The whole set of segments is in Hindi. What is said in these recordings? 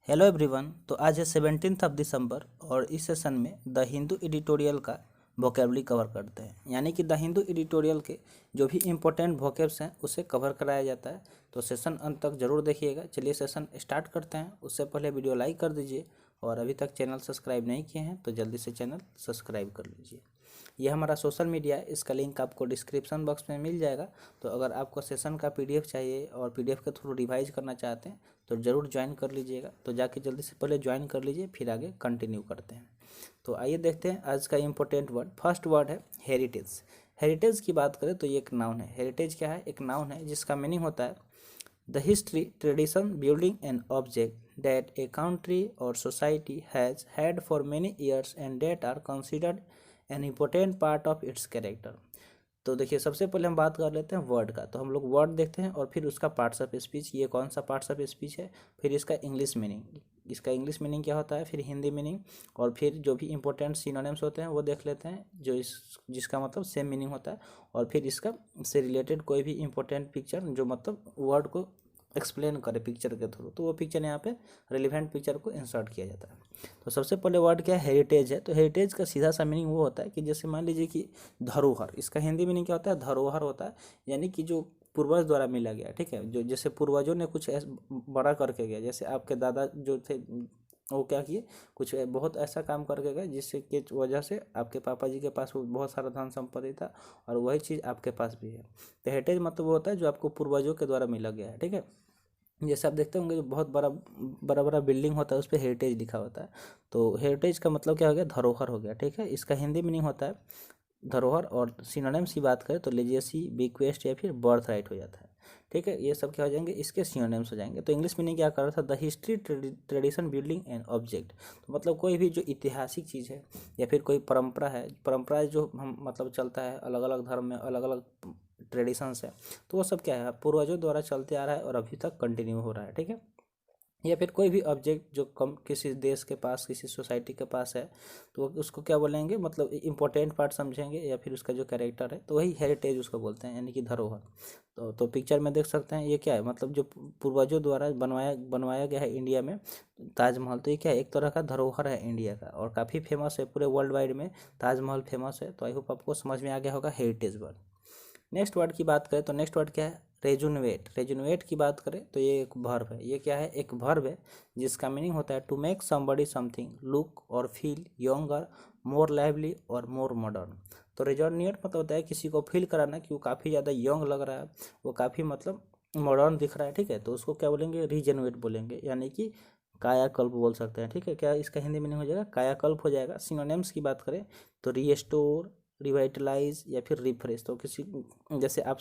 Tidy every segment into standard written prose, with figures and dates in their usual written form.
Hello everyone. तो आज है 17 दिसंबर और इस सेशन में द हिंदू एडिटोरियल का वोकेबलरी कवर करते हैं। यानी कि द हिंदू एडिटोरियल के जो भी इम्पोर्टेंट वोकेब्स हैं उसे कवर कराया जाता है। तो सेशन अंत तक जरूर देखिएगा। चलिए सेशन स्टार्ट करते हैं। उससे पहले वीडियो लाइक कर दीजिए और अभी तक चैनल सब्सक्राइब नहीं किए हैं तो जल्दी से चैनल सब्सक्राइब कर लीजिए। यह हमारा सोशल मीडिया है, इसका लिंक आपको डिस्क्रिप्शन बॉक्स में मिल जाएगा। तो अगर आपको सेशन का पीडीएफ चाहिए और पीडीएफ के थ्रू रिवाइज करना चाहते हैं तो ज़रूर ज्वाइन कर लीजिएगा। तो जाके जल्दी से पहले ज्वाइन कर लीजिए, फिर आगे कंटिन्यू करते हैं। तो आइए देखते हैं आज का इम्पोर्टेंट वर्ड। फर्स्ट वर्ड है हेरिटेज। हेरिटेज की बात करें तो ये एक नाउन है। हेरिटेज क्या है? एक नाउन है जिसका मीनिंग होता है the history, tradition, building and object that a country और society has had for many years and that are considered an important part of its character. तो देखिए, सबसे पहले हम बात कर लेते हैं वर्ड का। तो हम लोग वर्ड देखते हैं और फिर उसका पार्ट्स ऑफ स्पीच, ये कौन सा पार्ट्स ऑफ स्पीच है, फिर इसका इंग्लिश मीनिंग, इसका इंग्लिश मीनिंग क्या होता है, फिर हिंदी मीनिंग, और फिर जो भी इंपॉर्टेंट सिनोनिम्स होते हैं वो देख लेते हैं जो जिसका मतलब सेम मीनिंग होता है, और फिर इसका से रिलेटेड कोई भी इंपॉर्टेंट पिक्चर जो मतलब वर्ड को एक्सप्लेन करे पिक्चर के थ्रू, तो वो पिक्चर यहाँ पे रिलेवेंट पिक्चर को इंसर्ट किया जाता है। तो सबसे पहले वर्ड क्या है? हेरिटेज है। तो हेरिटेज का सीधा सा मीनिंग वो होता है कि जैसे मान लीजिए कि धरोहर, इसका हिंदी मीनिंग क्या होता है? धरोहर होता है। यानी कि जो पूर्वज द्वारा मिला गया, ठीक है, जो जैसे पूर्वजों ने कुछ बड़ा करके गया, जैसे आपके दादा जो थे वो क्या किए, कुछ बहुत ऐसा काम करके गए जिससे की वजह से आपके पापा जी के पास वो बहुत सारा धन संपत्ति था और वही चीज़ आपके पास भी है। तो हेरिटेज मतलब वो होता है जो आपको पूर्वजों के द्वारा मिला गया है, ठीक है। जैसे आप देखते होंगे जो बहुत बड़ा बड़ा बड़ा बिल्डिंग होता है उस पर हेरिटेज लिखा होता है। तो हेरिटेज का मतलब क्या हो गया? धरोहर हो गया, ठीक है। इसका हिंदी मीनिंग होता है धरोहर। और सिनोनिम्स की बात करें तो लेजेसी, बीक्वेस्ट या फिर बर्थ राइट हो जाता है, ठीक है। ये सब क्या हो जाएंगे? इसके सिनोनिम्स हो जाएंगे। तो इंग्लिश मीनिंग क्या कर रहा था? The history, tradition, building and object. तो मतलब कोई भी जो ऐतिहासिक चीज़ है या फिर कोई परंपरा है, परंपरा जो हम मतलब चलता है अलग अलग धर्म में, अलग अलग ट्रेडिशंस है, तो वो सब क्या है? पूर्वजों द्वारा चलते आ रहा है और अभी तक कंटिन्यू हो रहा है, ठीक है। या फिर कोई भी ऑब्जेक्ट जो कम किसी देश के पास, किसी सोसाइटी के पास है, तो उसको क्या बोलेंगे? मतलब इम्पोर्टेंट पार्ट समझेंगे या फिर उसका जो कैरेक्टर है, तो वही हेरिटेज उसको बोलते हैं, यानी कि धरोहर। तो पिक्चर में देख सकते हैं ये क्या है, मतलब जो पूर्वजों द्वारा बनवाया गया है इंडिया में ताजमहल। तो ये क्या है? एक तरह का धरोहर है इंडिया का और काफ़ी फेमस है पूरे वर्ल्ड वाइड में। ताजमहल फेमस है। तो आई होप आपको समझ में आ गया होगा हेरिटेज वर्ड। नेक्स्ट वर्ड की बात करें तो नेक्स्ट वर्ड क्या है? रेजुनवेट। रेजुनवेट की बात करें तो ये एक वर्ब है। ये क्या है? एक वर्ब है जिसका मीनिंग होता है to make somebody something look और फील यंगर, मोर लाइवली और मोर मॉडर्न। तो रेजुनवेट मतलब होता है किसी को फील कराना कि वो काफ़ी ज़्यादा यंग लग रहा है, वो काफ़ी मतलब मॉडर्न दिख रहा है, ठीक है। तो उसको क्या बोलेंगे? रिजेनवेट बोलेंगे, यानी कि कायाकल्प बोल सकते हैं, ठीक है। क्या इसका हिंदी मीनिंग हो जाएगा? कायाकल्प हो जाएगा। सिनोनिम्स की बात करें तो रीस्टोर, रिवाइटलाइज या फिर रिफ्रेश। तो किसी जैसे आप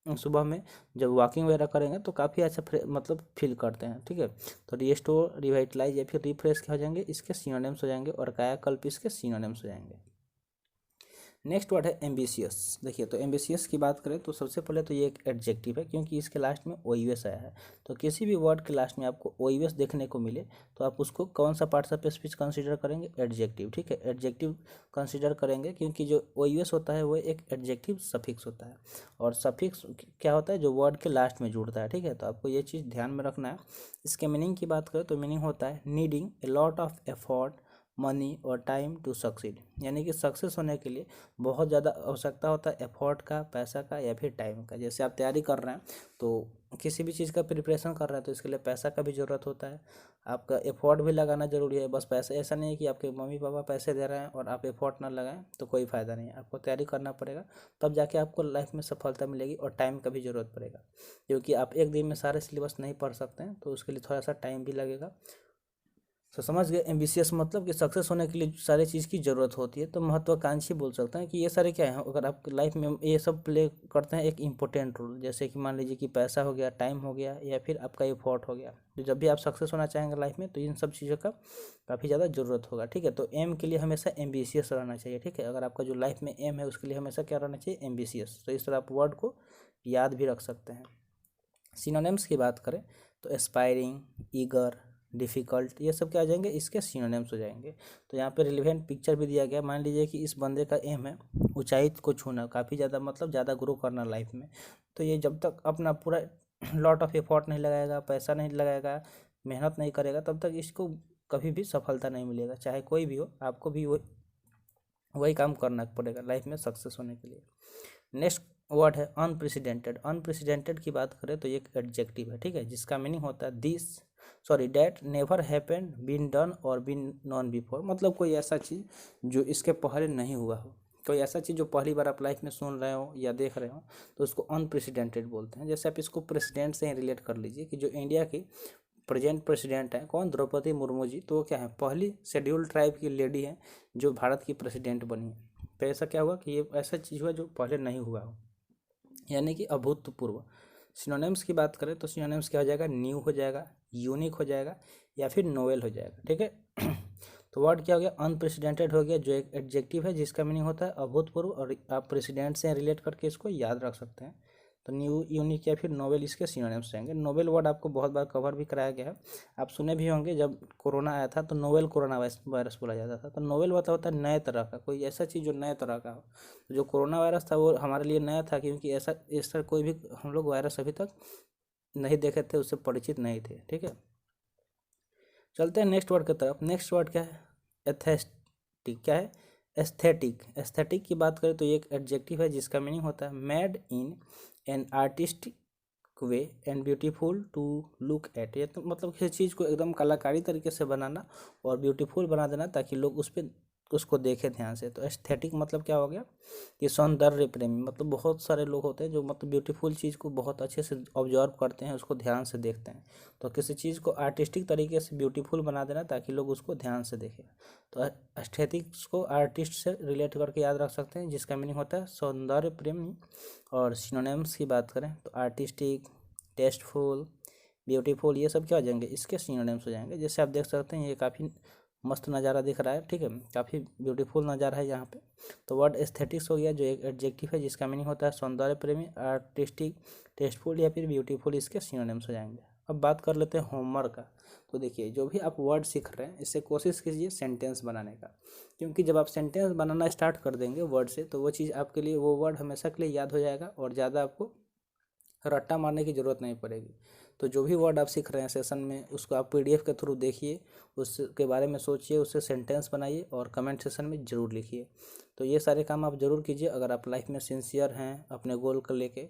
सुबह में जब वॉकिंग वगैरह करेंगे तो काफ़ी अच्छा मतलब फील करते हैं, ठीक है। तो रिस्टोर, रिवाइटलाइज या फिर रिफ्रेश क्या हो जाएंगे? इसके सिनोनिम्स हो जाएंगे और कायाकल्प इसके सिनोनिम्स हो जाएंगे। नेक्स्ट वर्ड है एम्बिशियस। देखिए, तो एम्बिशियस की बात करें तो सबसे पहले तो ये एक एडजेक्टिव है क्योंकि इसके लास्ट में ओ यू एस आया है। तो किसी भी वर्ड के लास्ट में आपको ओ यू एस देखने को मिले तो आप उसको कौन सा पार्ट्स ऑफ स्पीच कंसीडर करेंगे? एडजेक्टिव, ठीक है। एडजेक्टिव कंसीडर करेंगे क्योंकि जो ओ यू एस होता है वो एक एडजेक्टिव सफिक्स होता है। और सफिक्स क्या होता है? जो वर्ड के लास्ट में जुड़ता है, ठीक है। तो आपको ये चीज़ ध्यान में रखना है। इसके मीनिंग की बात करें तो मीनिंग होता है needing a lot of effort, money और टाइम टू सक्सीड। यानी कि सक्सेस होने के लिए बहुत ज़्यादा आवश्यकता होता है एफर्ट का, पैसा का या फिर टाइम का। जैसे आप तैयारी कर रहे हैं तो किसी भी चीज़ का प्रिपरेशन कर रहे हैं तो इसके लिए पैसा का भी ज़रूरत होता है, आपका एफर्ट भी लगाना ज़रूरी है। बस पैसा ऐसा नहीं है कि आपके मम्मी पापा पैसे दे रहे हैं और आप एफर्ट ना लगाएं तो कोई फ़ायदा नहीं है। आपको तैयारी करना पड़ेगा, तब जाके आपको लाइफ में सफलता मिलेगी। और टाइम का भी ज़रूरत पड़ेगा क्योंकि आप एक दिन में सारे सिलेबस नहीं पढ़ सकते हैं, तो उसके लिए थोड़ा सा टाइम भी लगेगा। तो समझ गए एम्बिशियस मतलब कि सक्सेस होने के लिए सारी चीज़ की ज़रूरत होती है। तो महत्वाकांक्षी बोल सकते हैं कि ये सारे क्या हैं, अगर आपकी लाइफ में ये सब प्ले करते हैं एक इम्पोर्टेंट रोल। जैसे कि मान लीजिए कि पैसा हो गया, टाइम हो गया या फिर आपका एफर्ट हो गया। तो जब भी आप सक्सेस होना चाहेंगे लाइफ में तो इन सब चीज़ों का काफ़ी ज़्यादा ज़रूरत होगा, ठीक है। तो एम के लिए हमेशा एम्बिशियस रहना चाहिए, ठीक है। अगर आपका जो लाइफ में एम है उसके लिए हमेशा क्या रहना चाहिए? एम्बिशियस। तो इस तरह आप वर्ड को याद भी रख सकते हैं। सिनोनिम्स की बात करें तो एस्पायरिंग, ईगर, डिफ़िकल्ट, ये सब क्या आ जाएंगे? इसके सिनोनिम्स हो जाएंगे। तो यहाँ पे रिलेवेंट पिक्चर भी दिया गया। मान लीजिए कि इस बंदे का एम है ऊंचाई को छूना, काफ़ी ज़्यादा मतलब ज़्यादा ग्रो करना लाइफ में। तो ये जब तक अपना पूरा लॉट ऑफ एफर्ट नहीं लगाएगा, पैसा नहीं लगाएगा, मेहनत नहीं करेगा तब तक इसको कभी भी सफलता नहीं मिलेगा, चाहे कोई भी हो, आपको भी वही काम करना पड़ेगा लाइफ में सक्सेस होने के लिए। नेक्स्ट वर्ड है अनप्रेसिडेंटेड। अनप्रेसिडेंटेड की बात करें तो ये एक एडजेक्टिव है, ठीक है, जिसका मीनिंग होता है that never happened, been done और बीन नॉन बिफोर। मतलब कोई ऐसा चीज़ जो इसके पहले नहीं हुआ हो, कोई ऐसा चीज़ जो पहली बार आप लाइफ में सुन रहे हो या देख रहे हो, तो उसको अनप्रेसिडेंटेड बोलते हैं। जैसे आप इसको प्रेसिडेंट से ही रिलेट कर लीजिए कि जो इंडिया की प्रेजेंट प्रेसिडेंट है कौन, द्रौपदी मुर्मू जी, तो वो क्या है, पहली शेड्यूल्ड ट्राइब की लेडी है जो भारत की प्रेसिडेंट बनी है। तो ऐसा क्या हुआ कि ये ऐसा चीज़ हुआ जो पहले नहीं हुआ हो, यानी कि अभूतपूर्व। सिनोनिम्स की बात करें तो सिनोनिम्स क्या हो जाएगा, न्यू हो जाएगा, यूनिक हो जाएगा या फिर नोवेल हो जाएगा, ठीक है। तो वर्ड क्या हो गया, अनप्रेसिडेंटेड हो गया, जो एक एडजेक्टिव है जिसका मीनिंग होता है अभूतपूर्व, और आप प्रेसिडेंट से रिलेट करके इसको याद रख सकते हैं। तो न्यू, यूनिक या फिर नोवेल इसके सिनोनिम्स रहेंगे। नोवेल वर्ड आपको बहुत बार कवर भी कराया गया है, आप सुने भी होंगे, जब कोरोना आया था तो नोवेल कोरोना वायरस बोला जाता था। तो नोवेल मतलब होता है नए तरह का, कोई ऐसा चीज़ जो नए तरह का हो। तो जो कोरोना वायरस था वो हमारे लिए नया था, क्योंकि ऐसा कोई भी हम लोग वायरस अभी तक नहीं देखे थे, उससे परिचित नहीं थे, ठीक है। चलते हैं नेक्स्ट वर्ड की तरफ। नेक्स्ट वर्ड क्या है, एस्थेटिक। क्या है, एस्थेटिक। एस्थेटिक की बात करें तो ये एक एडजेक्टिव है जिसका मीनिंग होता है made in an artistic way and beautiful to look at. ये तो मतलब किसी चीज़ को एकदम कलाकारी तरीके से बनाना और ब्यूटीफुल बना देना ताकि लोग उसको देखें ध्यान से। तो एस्थेटिक मतलब क्या हो गया कि सौंदर्य प्रेमी, मतलब बहुत सारे लोग होते हैं जो मतलब ब्यूटीफुल चीज़ को बहुत अच्छे से ऑब्जर्व करते हैं, उसको ध्यान से देखते हैं। तो किसी चीज़ को आर्टिस्टिक तरीके से ब्यूटीफुल बना देना ताकि लोग उसको ध्यान से देखें। तो एस्थेटिक्स को आर्टिस्ट से रिलेट करके याद रख सकते हैं, जिसका मीनिंग होता है सौंदर्य प्रेमी। और सिनोनिम्स की बात करें तो आर्टिस्टिक, टेस्टफुल, ब्यूटीफुल, ये सब क्या हो जाएंगे, इसके सिनोनिम्स हो जाएंगे। जैसे आप देख सकते हैं ये काफ़ी मस्त नज़ारा दिख रहा है, ठीक है, काफ़ी ब्यूटीफुल नज़ारा है यहाँ पे। तो वर्ड एस्थेटिक्स हो गया जो एक एडजेक्टिव है जिसका मीनिंग होता है सौंदर्य प्रेमी, आर्टिस्टिक, टेस्टफुल या फिर ब्यूटीफुल, इसके सिनोनिम्स हो जाएंगे। अब बात कर लेते हैं होमवर्क का। तो देखिए जो भी आप वर्ड सीख रहे हैं इससे कोशिश कीजिए सेंटेंस बनाने का, क्योंकि जब आप सेंटेंस बनाना स्टार्ट कर देंगे वर्ड से तो वो चीज़ आपके लिए, वो वर्ड हमेशा के लिए याद हो जाएगा और ज़्यादा आपको रट्टा मारने की ज़रूरत नहीं पड़ेगी। तो जो भी वर्ड आप सीख रहे हैं सेशन में उसको आप पीडीएफ के थ्रू देखिए, उसके बारे में सोचिए, उससे सेंटेंस बनाइए और कमेंट सेशन में ज़रूर लिखिए। तो ये सारे काम आप ज़रूर कीजिए अगर आप लाइफ में सिंसियर हैं अपने गोल को लेके।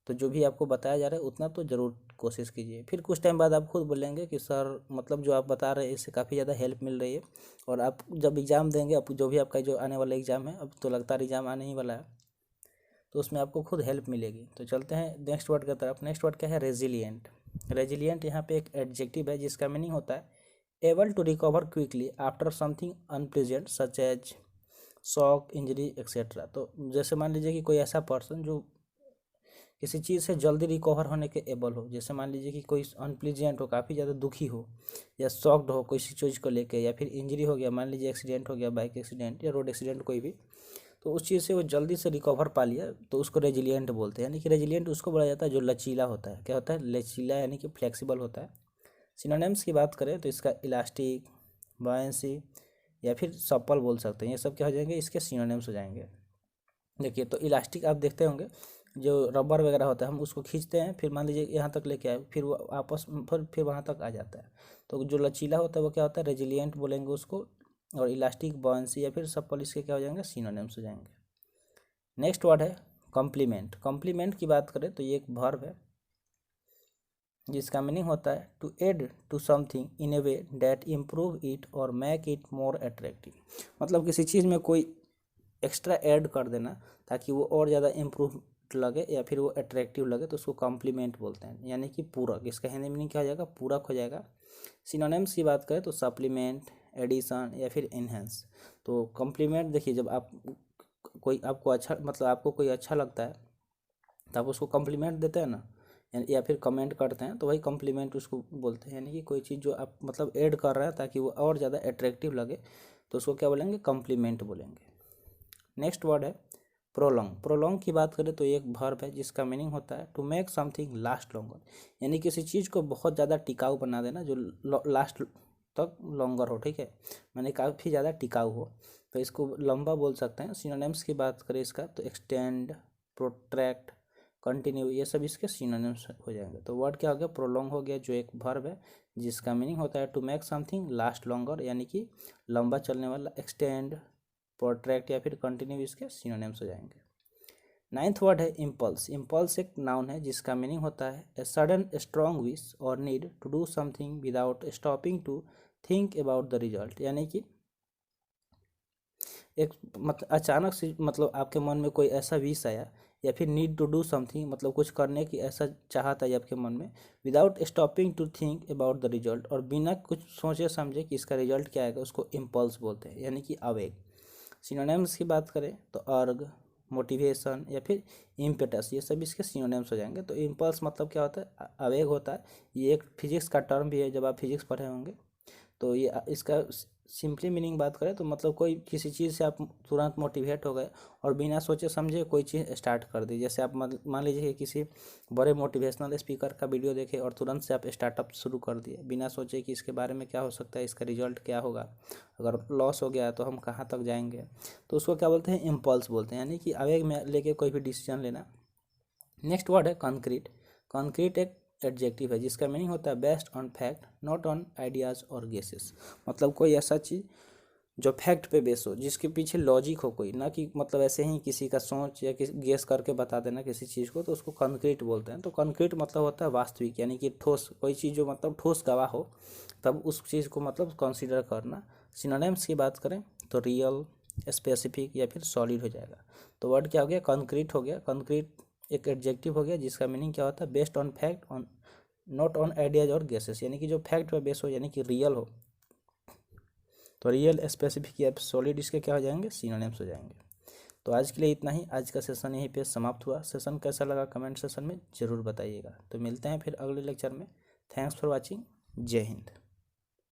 तो जो भी आपको बताया जा रहा है उतना तो ज़रूर कोशिश कीजिए। फिर कुछ टाइम बाद आप खुद बोलेंगे कि सर मतलब जो आप बता रहे हैं इससे काफ़ी ज़्यादा हेल्प मिल रही है। और आप जब एग्ज़ाम देंगे, अब जो भी आपका जो आने वाला एग्ज़ाम है, अब तो लगातार एग्ज़ाम आने ही वाला है, तो उसमें आपको खुद हेल्प मिलेगी। तो चलते हैं नेक्स्ट वर्ड की तरफ। नेक्स्ट वर्ड क्या है, रेजिलिएंट। रेजिलिएंट यहाँ पे एक एडजेक्टिव है जिसका मीनिंग होता है able to recover quickly after something unpleasant such as shock, injury etcetera. तो जैसे मान लीजिए कि कोई ऐसा पर्सन जो किसी चीज़ से जल्दी रिकवर होने के एबल हो, जैसे मान लीजिए कि कोई अनप्लीजेंट हो, काफ़ी ज़्यादा दुखी हो या सॉक्ड हो कोई चीज़ को लेके, या फिर इंजरी हो गया, मान लीजिए एक्सीडेंट हो गया, बाइक एक्सीडेंट या रोड एक्सीडेंट कोई भी, तो उस चीज़ से वो जल्दी से रिकवर पा लिया तो उसको रेजिलिएंट बोलते हैं। यानी कि रेजिलिएंट उसको बोला जाता है जो लचीला होता है। क्या होता है, लचीला, यानी कि फ्लेक्सिबल होता है। सिनोनिम्स की बात करें तो इसका इलास्टिक, बायंसी या फिर सप्पल बोल सकते हैं। ये सब क्या हो जाएंगे, इसके सिनोनिम्स हो जाएंगे। देखिए तो इलास्टिक आप देखते होंगे जो रबर वगैरह होता है, हम उसको खींचते हैं, फिर मान लीजिए यहाँ तक लेके आए, फिर वो आपस फिर वहाँ तक आ जाता है। तो जो लचीला होता है वो क्या होता है, रेजिलिएंट बोलेंगे उसको। और इलास्टिक, बॉयंसी या फिर सप्पल, इसके क्या हो जाएंगे, सिनोनिम्स हो जाएंगे। नेक्स्ट वर्ड है कॉम्प्लीमेंट। कॉम्प्लीमेंट की बात करें तो ये एक वर्ब है जिसका मीनिंग होता है to add to something in a way that improve it और मेक इट मोर अट्रैक्टिव। मतलब किसी चीज़ में कोई एक्स्ट्रा ऐड कर देना ताकि वो और ज़्यादा इम्प्रूव लगे या फिर वो अट्रैक्टिव लगे, तो उसको कॉम्प्लीमेंट बोलते हैं, यानी कि पूरक। इसका हिंदी मीनिंग क्या हो जाएगा, पूरक हो जाएगा। सिनोनिम्स की बात करें तो सप्लीमेंट, एडिशन या फिर इन्हेंस। तो कॉम्प्लीमेंट देखिए, जब आप कोई आपको अच्छा, मतलब आपको कोई अच्छा लगता है तो आप उसको कॉम्प्लीमेंट देते हैं ना, या फिर कमेंट करते हैं, तो वही कॉम्प्लीमेंट उसको बोलते हैं। यानी कि कोई चीज़ जो आप मतलब ऐड कर रहे हैं ताकि वो और ज़्यादा अट्रैक्टिव लगे, तो उसको क्या बोलेंगे, कॉम्प्लीमेंट बोलेंगे। नेक्स्ट वर्ड है प्रोलॉन्ग। प्रोलॉन्ग की बात करें तो ये एक वर्ब है जिसका मीनिंग होता है to make something last longer. यानी किसी चीज़ को बहुत ज़्यादा टिकाऊ बना देना जो लास्ट तक लॉन्गर हो, ठीक है, माने काफ़ी ज़्यादा टिकाऊ हो, तो इसको लंबा बोल सकते हैं। सिनोनिम्स की बात करें इसका तो एक्सटेंड, प्रोट्रैक्ट, कंटिन्यू, ये सब इसके सिनोनिम्स हो जाएंगे। तो वर्ड क्या हो गया, प्रोलॉन्ग हो गया, जो एक वर्ब है जिसका मीनिंग होता है to make something last longer, यानी कि लंबा चलने वाला। एक्सटेंड, प्रोट्रैक्ट या फिर कंटिन्यू इसके सिनोनिम्स हो जाएंगे। 9th वर्ड है इम्पल्स। इम्पल्स एक नाउन है जिसका मीनिंग होता है ए सडन स्ट्रॉन्ग विश और need to do something without stopping to think about the result, यानी कि एक मतलब अचानक से मतलब आपके मन में कोई ऐसा विश आया या फिर नीड टू डू समथिंग, मतलब कुछ करने की ऐसा चाहत आई आपके मन में, without stopping to think about the result, और बिना कुछ सोचे समझे कि इसका रिजल्ट क्या आएगा, उसको इम्पल्स बोलते हैं, यानी कि आवेग। सिनोनिम्स की बात करें तो अर्ग, मोटिवेशन या फिर इम्पेटस, ये सब इसके सिनोनिम्स हो जाएंगे। तो इम्पल्स मतलब क्या होता है, आवेग होता है। ये एक फिजिक्स का टर्म भी है, जब आप फिजिक्स पढ़े होंगे। तो ये इसका सिंपली मीनिंग बात करें तो मतलब कोई किसी चीज़ से आप तुरंत मोटिवेट हो गए और बिना सोचे समझे कोई चीज़ स्टार्ट कर दी। जैसे आप मान लीजिए कि किसी बड़े मोटिवेशनल स्पीकर का वीडियो देखे और तुरंत से आप स्टार्टअप शुरू कर दिए बिना सोचे कि इसके बारे में क्या हो सकता है, इसका रिजल्ट क्या होगा, अगर लॉस हो गया तो हम कहाँ तक जाएंगे, तो उसको क्या बोलते हैं, इम्पल्स बोलते हैं, यानी कि आवेग में लेके कोई भी डिसीजन लेना। नेक्स्ट वर्ड है कॉन्क्रीट। कॉन्क्रीट एक एडजेक्टिव है जिसका मीनिंग होता है based on fact not on ideas और गेसेस, मतलब कोई ऐसा चीज़ जो फैक्ट पे बेस हो, जिसके पीछे लॉजिक हो कोई, ना कि मतलब ऐसे ही किसी का सोच या किसी गेस करके बता देना किसी चीज़ को, तो उसको कॉन्क्रीट बोलते हैं। तो कॉन्क्रीट मतलब होता है वास्तविक, यानी कि ठोस, कोई चीज़ जो मतलब ठोस गवाह हो, तब उस चीज़ को मतलब कंसीडर करना। सिनोनिम्स की बात करें तो रियल, स्पेसिफिक या फिर सॉलिड हो जाएगा। तो वर्ड क्या हो गया, कॉन्क्रीट हो गया। कॉन्क्रीट एक एडजेक्टिव हो गया जिसका मीनिंग क्या होता है, based on fact on not on ideas और गेसेस, यानी कि जो फैक्ट पे बेस हो, यानी कि रियल हो। तो रियल, स्पेसिफिक या सॉलिड इसके क्या हो जाएंगे, सिनोनिम्स हो जाएंगे। तो आज के लिए इतना ही, आज का सेशन यहीं पे समाप्त हुआ। सेशन कैसा लगा कमेंट सेशन में ज़रूर बताइएगा। तो मिलते हैं फिर अगले लेक्चर में। Thanks for watching. जय हिंद।